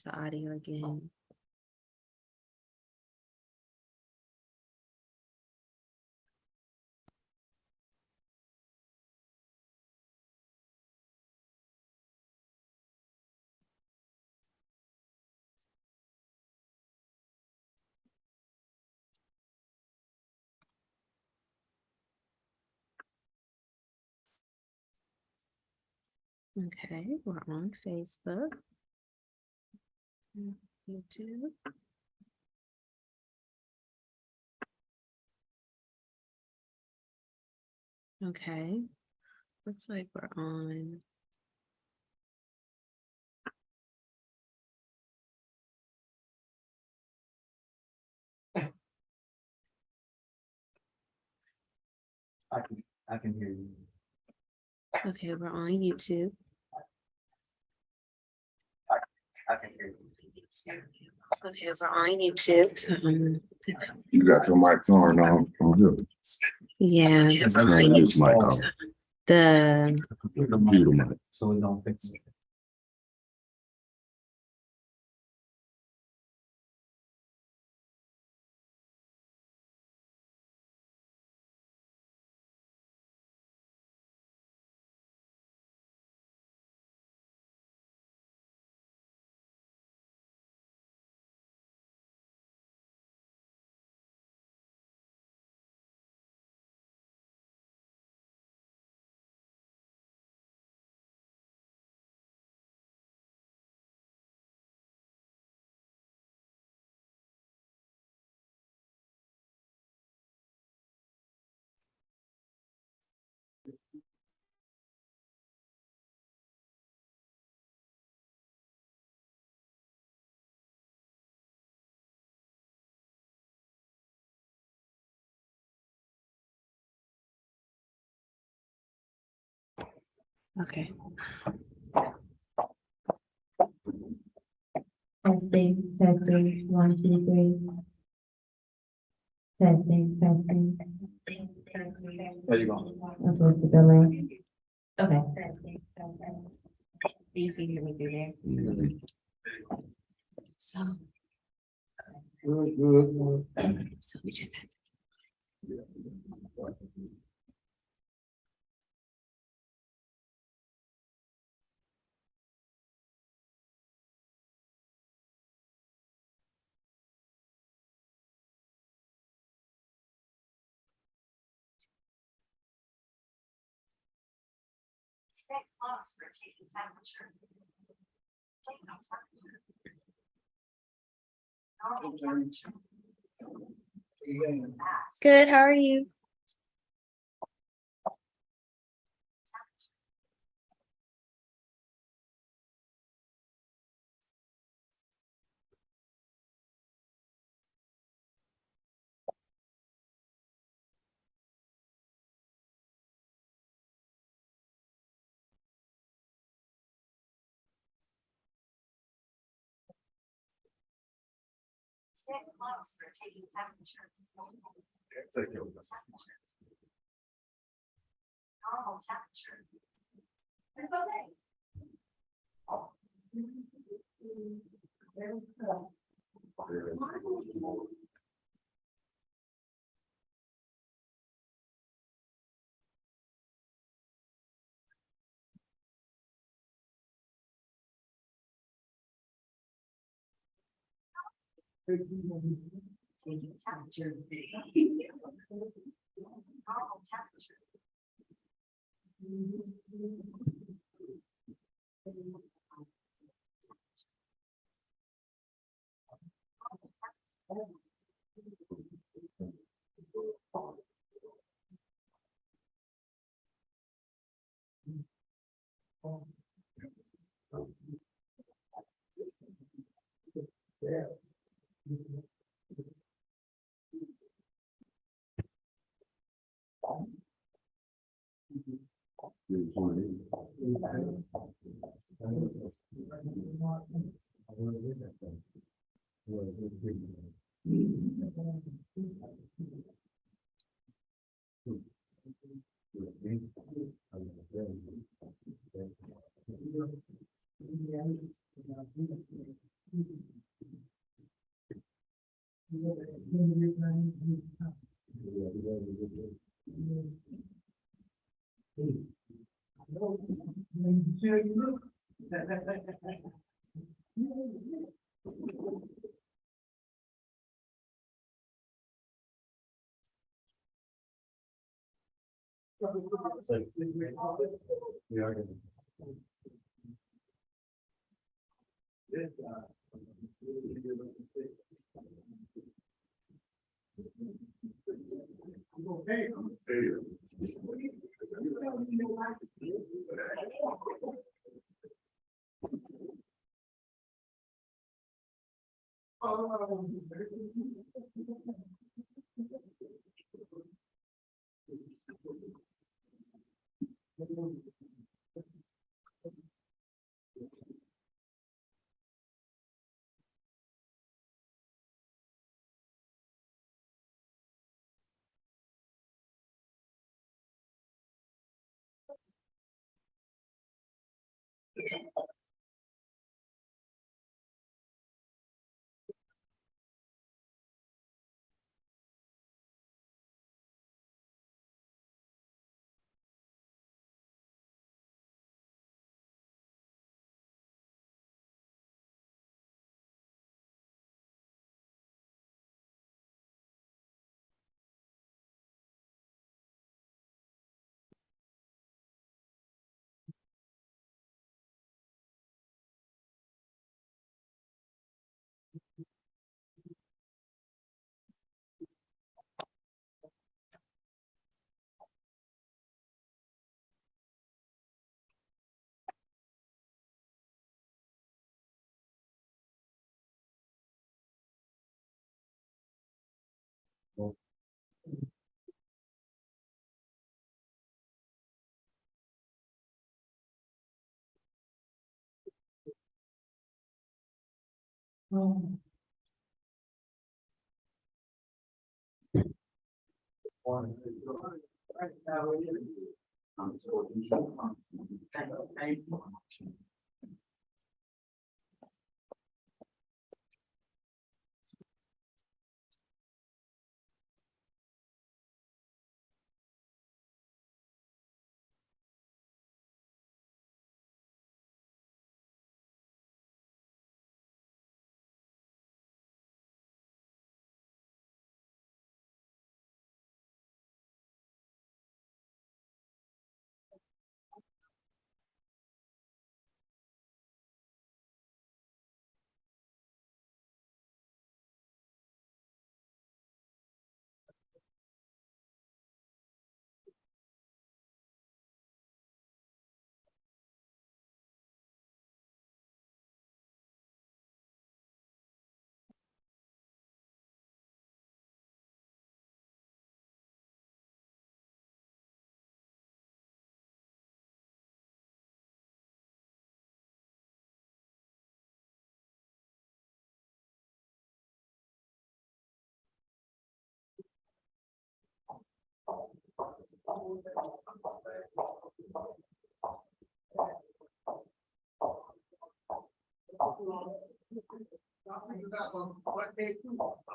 the audio again. Okay, we're on Facebook, YouTube. Okay, looks like we're on. I can hear you. Okay, we're on YouTube. I can hear you. Okay, we're on YouTube. So, You got your mic on here. yeah, This mic on. the Computer mic. So we don't fix it. okay. Testing, testing, 1, 2, 3. Testing, testing. There you go. Okay, the delay. Okay. You can hear me through there. So, so we just had. Stay close for taking temperature. Take no temperature. Normal temperature. Good, how are you? Stay close for taking temperature. Normal temperature. It's okay. Taking temperature. Normal temperature. We are gonna.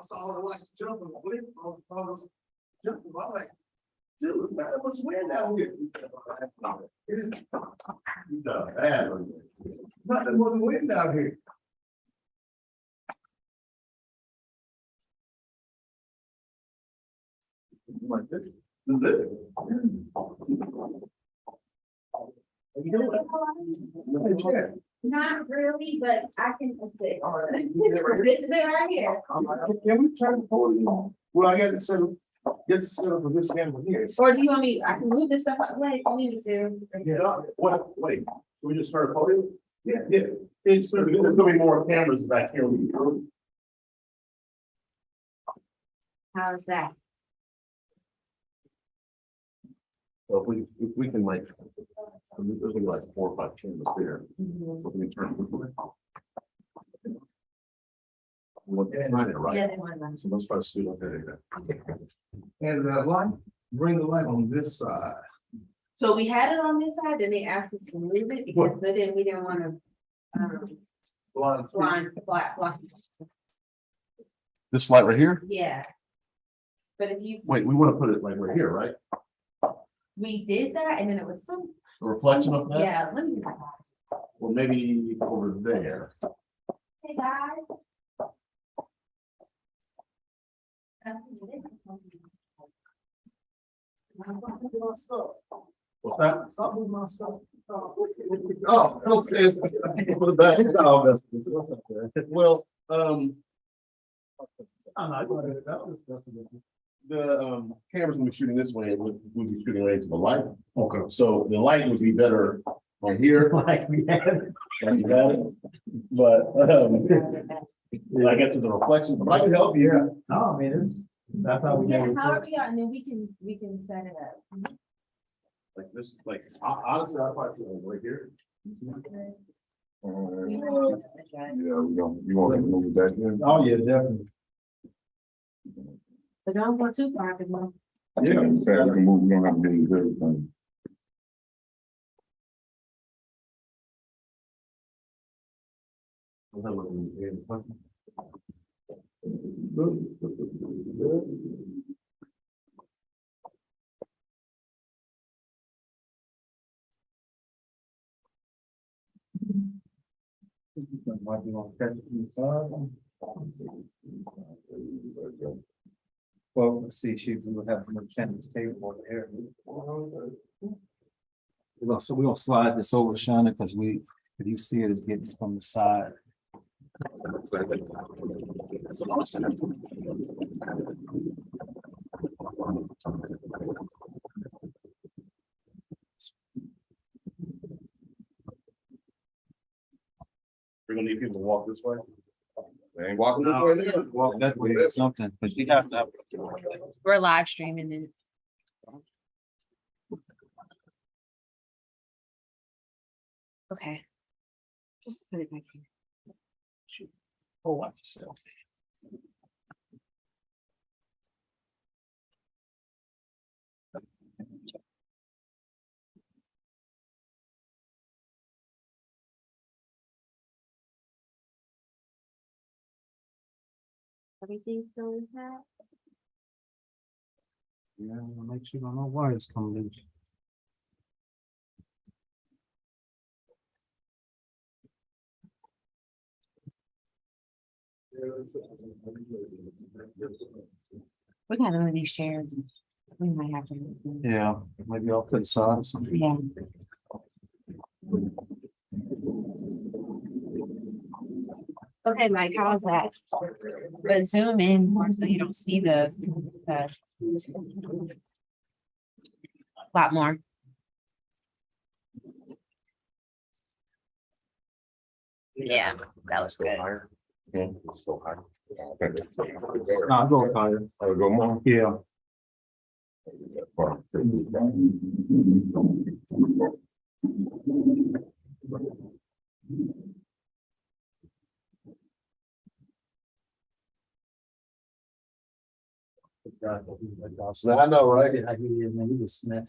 I saw the lights jumping, blink, I was jumping, I'm like, dude, man, what's wind out here? It's bad. Nothing was wind out here. Like this is it. How you doing? Yeah. Not really, but I can assist. All right. This is it right here. I'm like, can we turn the podium? Well, I got to set up, for this camera here. Or do you want me, I can move this stuff out of the way if you need me to. Yeah, what, wait, can we just start a podium? Yeah, yeah. There's gonna be more cameras back here. How's that? So if we can like, there's gonna be like 4 or 5 cameras there. So we can turn this way. We want to find it, right? Yeah, they want them. So let's try to scoot up there. And the light, bring the light on this side. So we had it on this side, then they asked us to move it because then we didn't want to, blind. This light right here? Yeah. But if you, Wait, we want to put it like right here, right? we did that and then it was some, A reflection of that? yeah, let me. Or maybe over there. What's that? Stop with my stuff. Oh, okay. For the back. No, that's- Well, I'm not going to, that was the cameras will be shooting this way, and we'll be shooting right into the light. Okay. So the light would be better on here. Like we had it. Like we had it. But I guess it's a reflection, but I can help you. Yeah. No, I mean, that's how we. Yeah, however, yeah, and then we can set it up. Like this, like honestly, I probably feel like right here. Yeah, you want to move that in? Oh, yeah, definitely. But don't go too far, cause well. Yeah, you said we can move, we don't have to do everything. Might be on catch from the side. Well, let's see, she will have to understand this table over there. So we're gonna slide this over, Shana, because if you see it, it's getting from the side. We're gonna need people to walk this way. They ain't walking this way. There. Walk that way or something, but you have to have. We're live streaming it. Okay. Just put it back here. Oh, watch yourself. Everything's still intact. Yeah, make sure no wires come loose. We got one of these chairs. We might have to. Yeah, maybe I'll put aside or something. Yeah. Okay, Mike, how's that? But zoom in more so you don't see the lot more. Yeah, that was good. Still higher. No, I'll go higher. I'll go more. Yeah. I know, right? You just snap.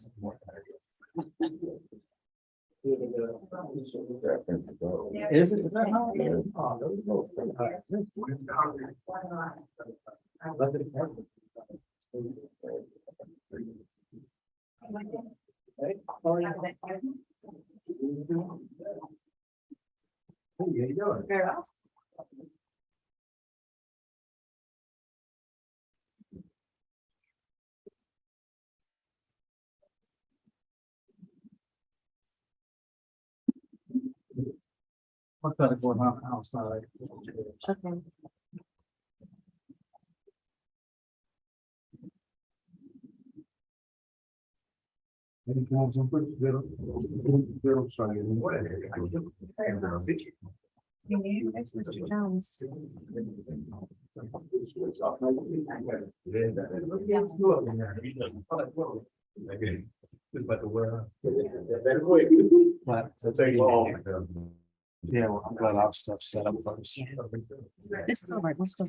Is it? Is that how? Oh, there we go. What's that going on outside? Okay. Any kinds of pretty good. Good, sorry. That's Mr. Jones. But That's a long. yeah, well, I'm glad our stuff set up first. This still work. We're still.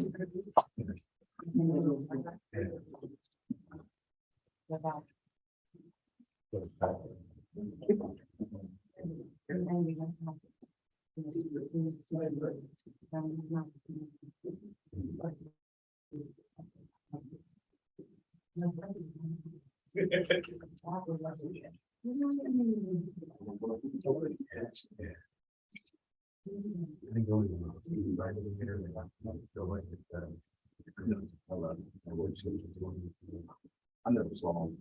I never saw him.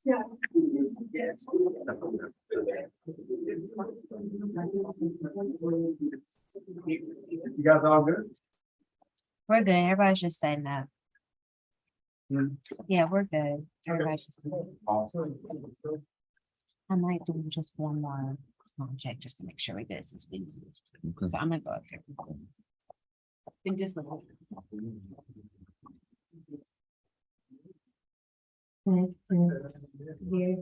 Yeah, Good. You guys all good? We're good. Everybody's just saying that. Hmm. Yeah, we're good. Everybody's just, Awesome. I might do just one more small check just to make sure we did since we. Okay. So I'm gonna go up there. And just look. Here.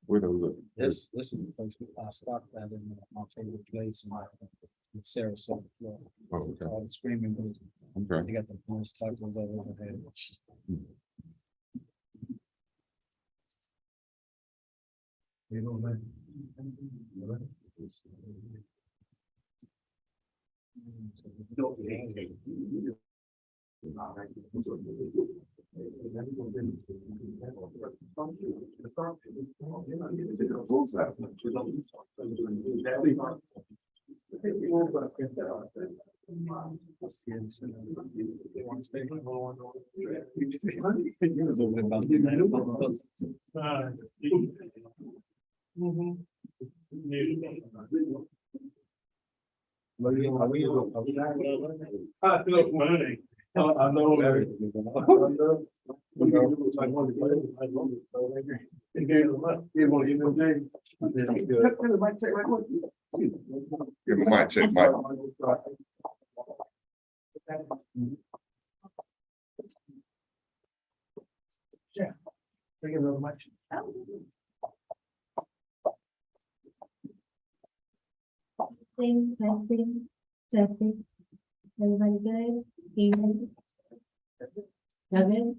Where those are. This is the place I stopped at in my favorite place in Sarasota, Florida. Oh, okay. All the screaming, birds. Okay. They got the nice tacos all overhead. You know, man. I know everything. Give me my check, Mike. Yeah. Thank you very much. Testing. Everybody good? Even? Okay.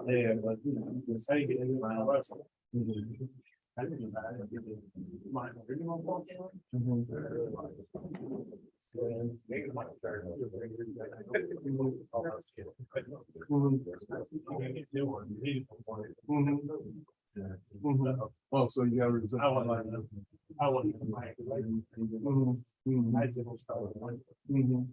There, but you know, the same in my life. Oh, so you got. I want to buy it. I did most of it.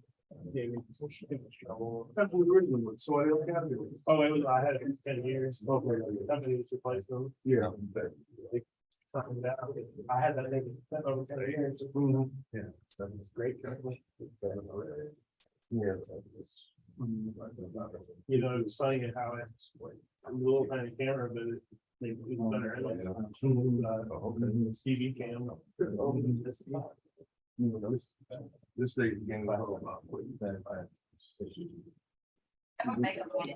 Gave me some shit. That's what originally was, so else got to do. Oh, it was, I had it for 10 years. Company was replaced them. Yeah. Something that, I had that thing over 10 years. Yeah, so it's great. Yeah. You know, it was funny how it's like a little tiny camera, but it makes it better. TV cam. This day again, like, about what you think, I'm gonna make a point.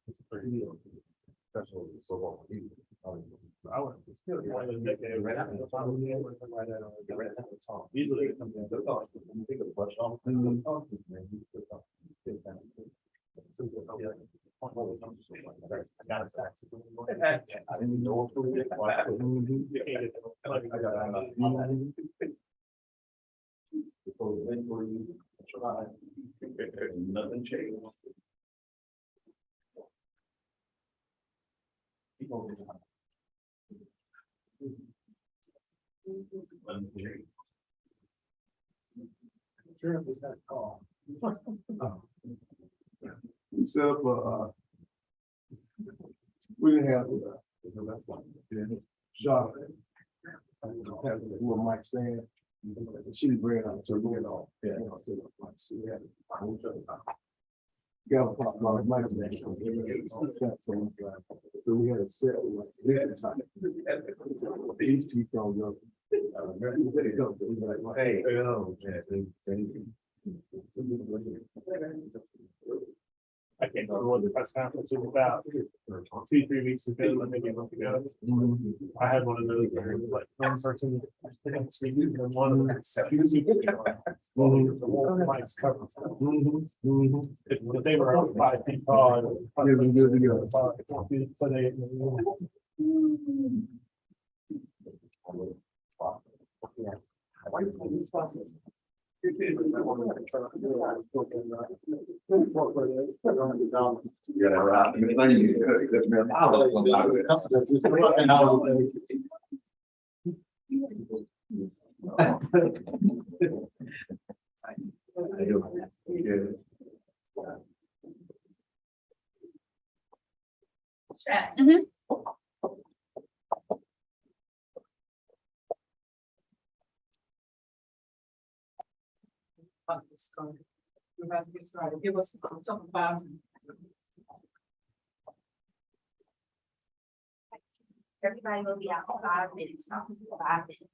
it's pretty deal. Especially so long. I would. It's still one of the decades. Usually it comes in. Nothing changed. Sure, this guy's call. We set up we didn't have shot. Have a little mic stand. She bring it out, so we get all. Yeah. Got a pop on mic stand. So we had a set. These two songs up. Hey, I can't remember what the press conference was about. 2-3 weeks ago, maybe a month ago. I had one of those where it was like one person. And one of them. The whole mic's covered. If they were up 5 feet tall. Yeah, right. I mean, that's me. We're about to get started. Give us something about. Everybody will be out in 5 minutes, not 5 minutes.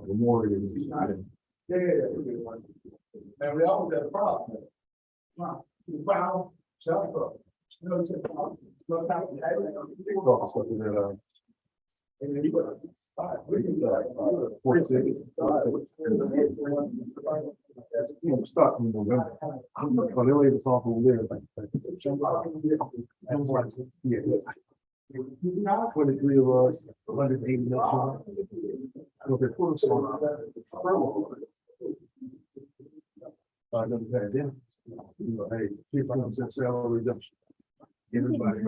Memorial. Yeah. And we always got a problem. Wow, shut up. No, it's a problem. No, it's not. And then you got 5, we can go like 46. Start in November. But they laid us off over there. Yeah. 23 of us, 180 million. Okay, put us on. I never had them. You know, hey, 3% salary reduction. Everybody.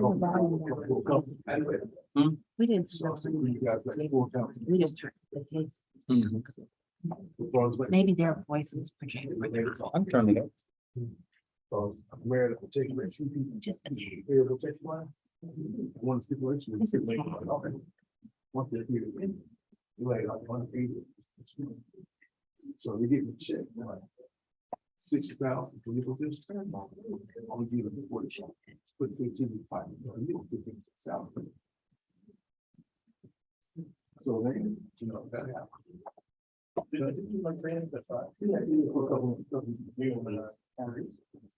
We didn't. So, you guys like 4 counties. We just turned the case. Maybe their voices projected. I'm turning it up. Where the particular two people. Just. One stipulation. This is- Once they're here, you lay like 180. So we get the check, like 60,000 for your position. I'll give it 40. Put 15,500. You don't get the salary. So then, you know, that happened.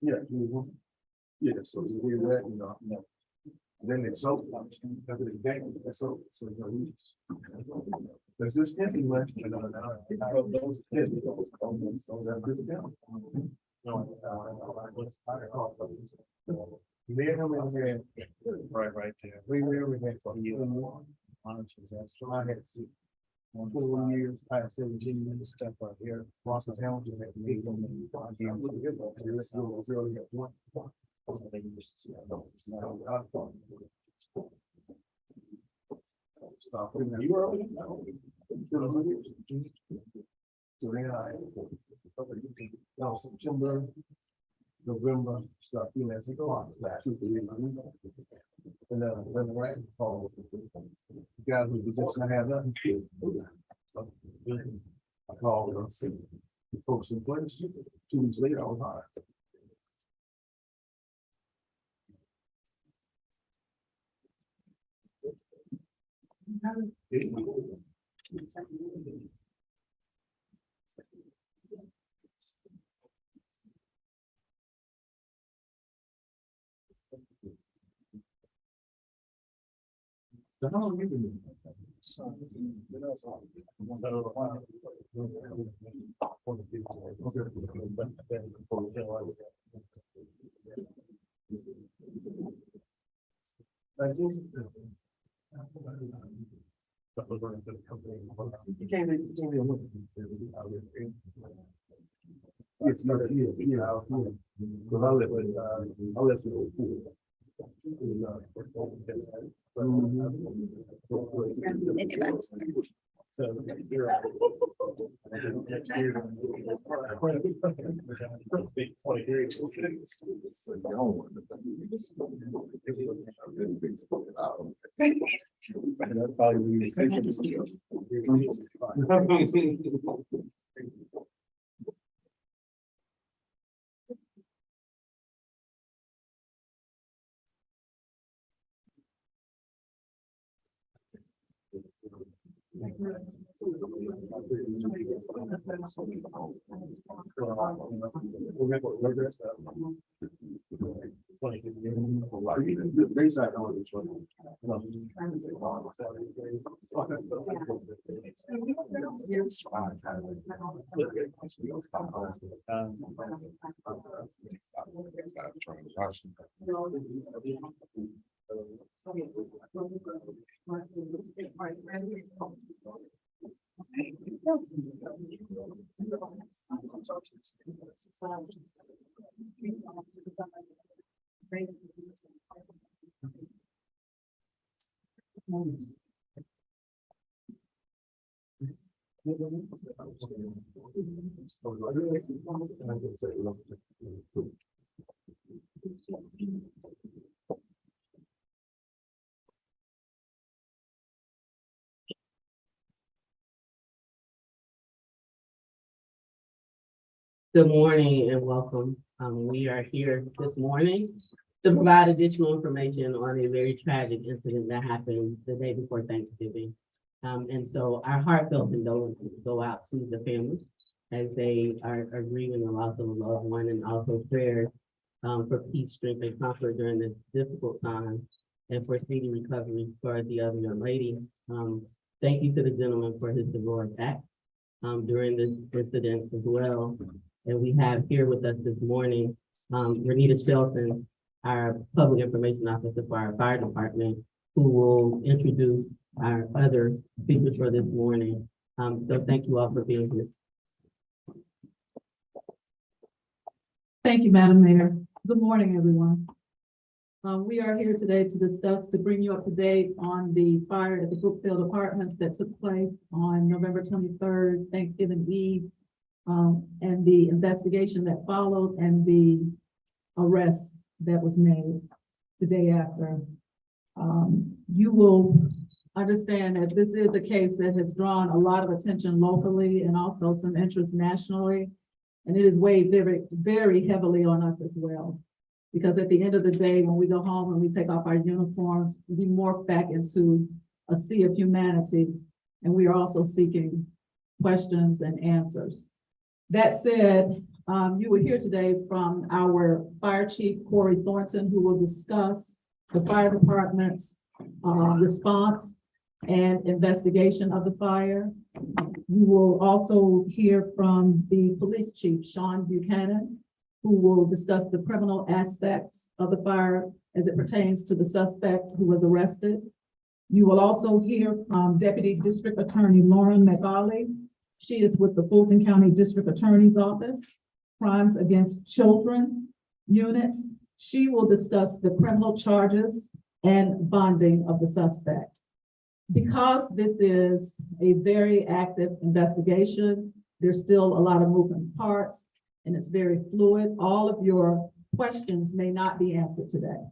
Yeah, yeah, so you hear that, you know. Then it's so. So, there's this camping left. I hope those kids, those are good down. Right there. We had for you. So I had 21 years, I had 17 years stuff right here. Boston Hamilton had made them. Stop. You were. So then I. Now September, November, start feeling as it goes. And then right, the guy who position I have nothing to do. I called and said, the folks in place, 2 weeks later, I was hired. So how long you been doing that? It's not a year, because I live in, I live in. Good morning and welcome. We are here this morning to provide additional information on a very tragic incident that happened the day before Thanksgiving. And so our heartfelt condolences go out to the family as they are grieving the loss of a loved one, and also prayers for peace, strength, and comfort during this difficult time, and for speedy recovery for the other young lady. Thank you to the gentleman for his heroic act during this incident as well. And we have here with us this morning, Renita Shelton, our public information officer for our fire department, who will introduce our other speakers for this morning. So thank you all for being here. Thank you, Madam Mayor. Good morning, everyone. We are here today to bring you up to date on the fire at the Brookfield Apartments that took place on November 23rd, Thanksgiving Eve, and the investigation that followed and the arrest that was made the day after. You will understand that this is a case that has drawn a lot of attention locally and also some interest nationally. And it is weighed very, very heavily on us as well. Because at the end of the day, when we go home and we take off our uniforms, we morph back into a sea of humanity. And we are also seeking questions and answers. That said, you will hear today from our Fire Chief, Corey Thornton, who will discuss the fire department's response and investigation of the fire. You will also hear from the Police Chief, Sean Buchanan, who will discuss the criminal aspects of the fire as it pertains to the suspect who was arrested. You will also hear from Deputy District Attorney Lauren McAuley. She is with the Fulton County District Attorney's Office, Crimes Against Children Unit. She will discuss the criminal charges and bonding of the suspect. Because this is a very active investigation, There's still a lot of moving parts and it's very fluid. All of your questions may not be answered today.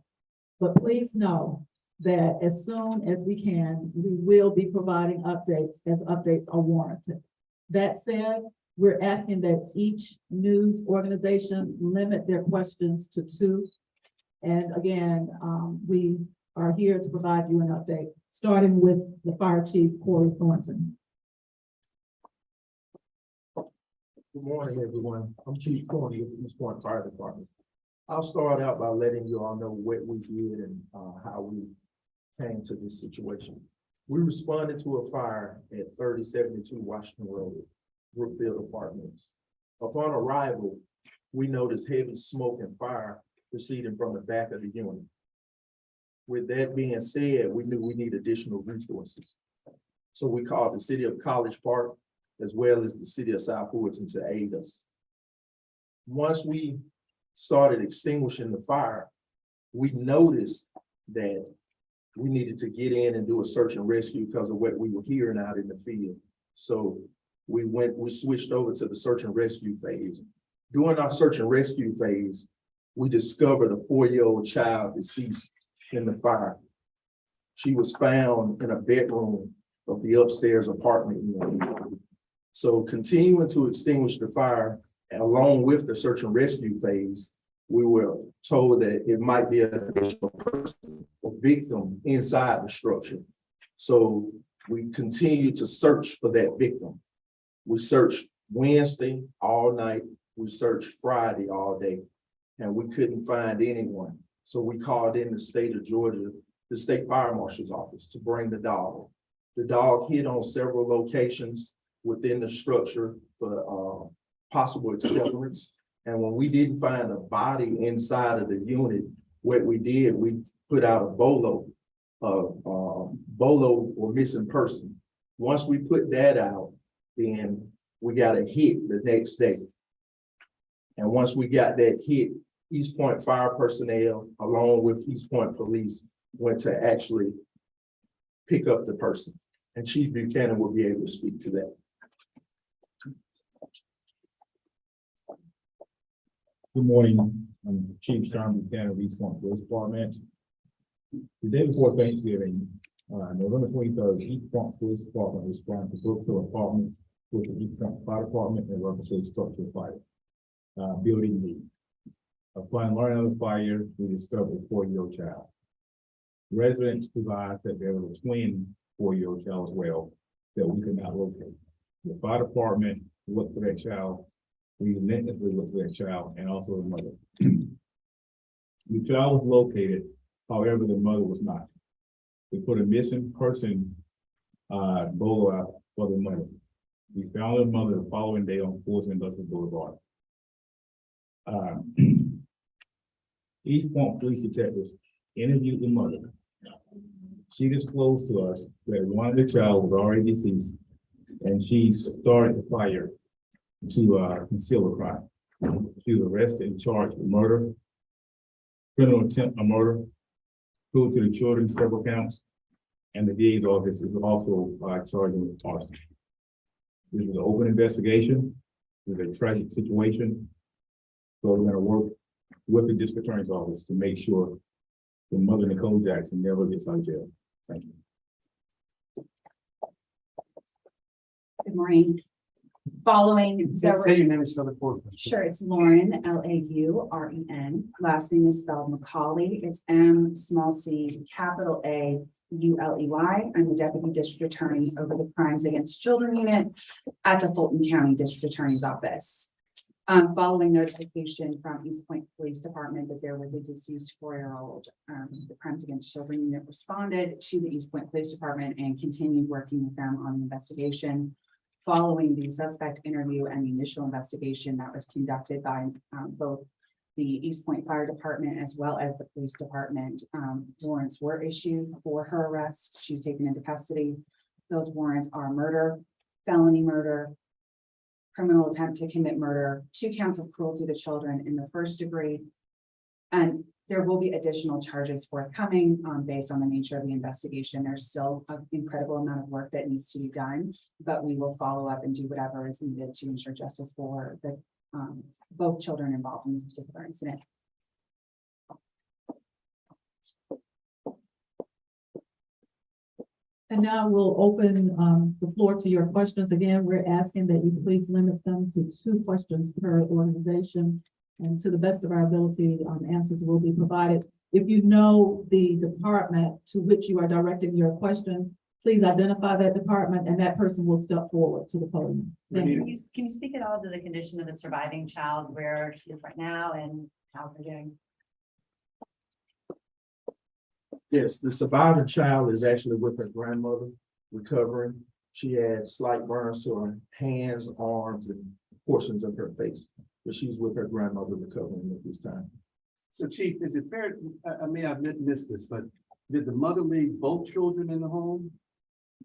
But please know that as soon as we can, we will be providing updates as updates are warranted. That said, we're asking that each news organization limit their questions to 2. And again, we are here to provide you an update, starting with the Fire Chief, Corey Thornton. Good morning, everyone. I'm Chief Corney of the East Point Fire Department. I'll start out by letting you all know what we did and how we came to this situation. We responded to a fire at 3072 Washington Road, Brookfield Apartments. Upon arrival, we noticed heavy smoke and fire proceeding from the back of the unit. With that being said, we knew we need additional resources. So we called the city of College Park as well as the city of South Fulton to aid us. Once we started extinguishing the fire, we noticed that we needed to get in and do a search and rescue because of what we were hearing out in the field. So we switched over to the search and rescue phase. During our search and rescue phase, we discovered a 4-year-old child deceased in the fire. She was found in a bedroom of the upstairs apartment unit. So continuing to extinguish the fire, along with the search and rescue phase, we were told that it might be an additional person or victim inside the structure. So we continued to search for that victim. We searched Wednesday all night. We searched Friday all day, and we couldn't find anyone. So we called in the state of Georgia, the state fire marshal's office, to bring the dog. The dog hid on several locations within the structure for possible accelerants. And when we didn't find a body inside of the unit, what we did, we put out a BOLO or missing person. Once we put that out, then we got a hit the next day. And once we got that hit, East Point fire personnel, along with East Point police, went to actually pick up the person. And Chief Buchanan will be able to speak to that. Good morning, I'm Chief Sean Buchanan of East Point Police Department. The day before Thanksgiving, November 23rd, East Point Police Department responded to Brookfield Apartments with the East Point Fire Department and Rutherford Structural Fire building need. Upon learning of the fire, we discovered a 4-year-old child. Residents advised that there was a twin 4-year-old child as well that we could not locate. The fire department looked for that child. We relentlessly looked for that child and also the mother. The child was located, however, the mother was not. We put a missing person BOLO out for the mother. We found the mother the following day on Fulton Industrial Boulevard. East Point police detectives interviewed the mother. She disclosed to us that one of the child was already deceased, and she started the fire to conceal a crime. She was arrested and charged with murder, criminal attempt on murder, cruelty to the children, several counts, and the DA's office is also charging with arson. This is an open investigation. This is a tragic situation. So we're going to work with the district attorney's office to make sure the mother, Nicole Jackson, never gets out of jail. Thank you. Good morning. Following. Say your name is for the court. Sure, it's Lauren, Lauren. Last name is spelled Macaulay. It's M-c-A-U-L-E-Y. I'm the Deputy District Attorney over the Crimes Against Children Unit at the Fulton County District Attorney's Office. Following notification from East Point Police Department that there was a deceased 4-year-old, the Crimes Against Children Unit responded to the East Point Police Department and continued working with them on the investigation. Following the suspect interview and the initial investigation that was conducted by both the East Point Fire Department as well as the police department, warrants were issued for her arrest. She was taken into custody. Those warrants are murder, felony murder, criminal attempt to commit murder, 2 counts of cruelty to children in the 1st degree, and There will be additional charges forthcoming, based on the nature of the investigation. There's still an incredible amount of work that needs to be done, but we will follow up and do whatever is needed to ensure justice for the, both children involved in this particular incident. And now we'll open the floor to your questions. Again, we're asking that you please limit them to 2 questions per organization. And to the best of our ability, answers will be provided. If you know the department to which you are directing your question, please identify that department and that person will step forward to the podium. Thank you. Can you speak at all to the condition of the surviving child, where she is right now and how they're doing? Yes, the surviving child is actually with her grandmother, recovering. She had slight burns to her hands, arms, and portions of her face, but she's with her grandmother recovering at this time. So Chief, is it fair, I may have missed this, but did the mother leave both children in the home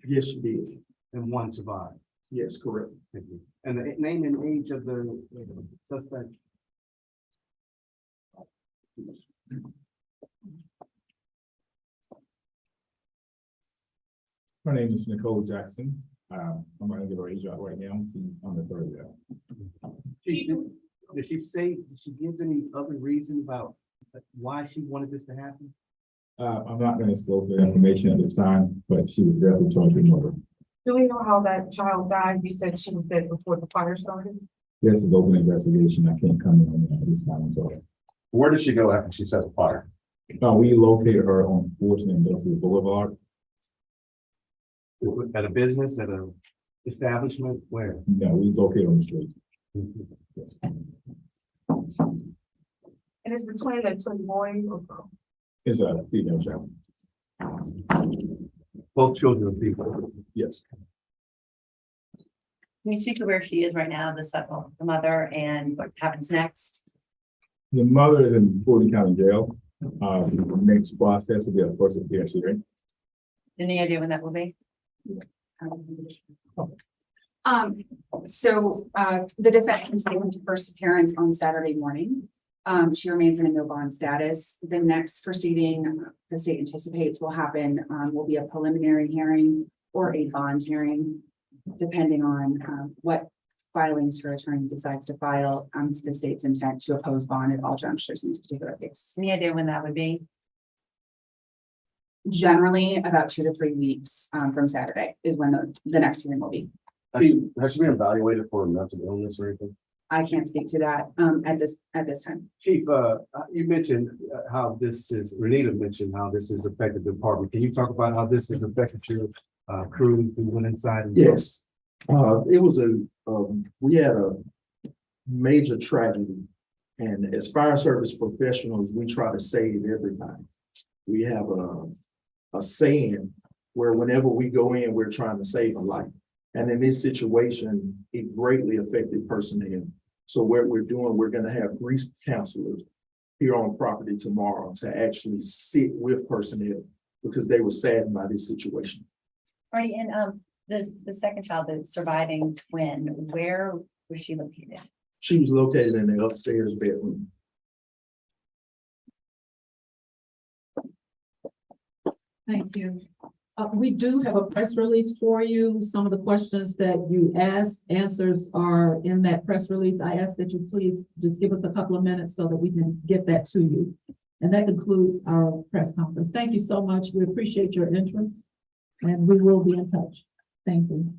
Yes, she did. and one survived? Yes, correct. Thank you. And the name and age of the suspect? Her name is Nicole Jackson. I'm gonna give her age out right now. She's under 30 now. Chief, did she give any other reason about why she wanted this to happen? I'm not gonna disclose the information at this time, but she was definitely charged with murder. Do we know how that child died? You said she was dead before the fire started? This is open investigation. I can't comment on that at this time, I'm sorry. Where did she go after she set the fire? We located her on Fulton Industrial Boulevard. At a business, at a establishment, where? No, we located on the street. Yes. And is the twin a twin boy or girl? It's a female child. Both children are people. Yes. Can you speak to where she is right now, the mother, and what happens next? The mother is in Fulton County Jail. The next process will be a first appearance hearing. Any idea when that will be? The defendant is taken to first appearance on Saturday morning. She remains in a no bond status. The next proceeding the state anticipates will happen, will be a preliminary hearing or a bond hearing, depending on what filings her attorney decides to file. It's the state's intent to oppose bond at all junctures in this particular case. Any idea when that would be? Generally, about 2 to 3 weeks from Saturday is when the next hearing will be. Has she been evaluated for a mental illness or anything? I can't speak to that at this time. Chief, you mentioned how this is, Renita mentioned how this has affected the department. Can you talk about how this has affected your crew who went inside? And Yes, it was we had a major tragedy. And as fire service professionals, we try to save everybody. We have a saying where whenever we go in, we're trying to save a life. And in this situation, it greatly affected personnel. So what we're doing, we're gonna have grief counselors here on property tomorrow to actually sit with personnel because they were saddened by this situation. Marty, and the second child, the surviving twin, where was she located? She was located in the upstairs bedroom. Thank you. We do have a press release for you. Some of the questions that you asked, answers are in that press release. I ask that you please just give us a couple of minutes so that we can get that to you. And that concludes our press conference. Thank you so much. We appreciate your interest and we will be in touch. Thank you.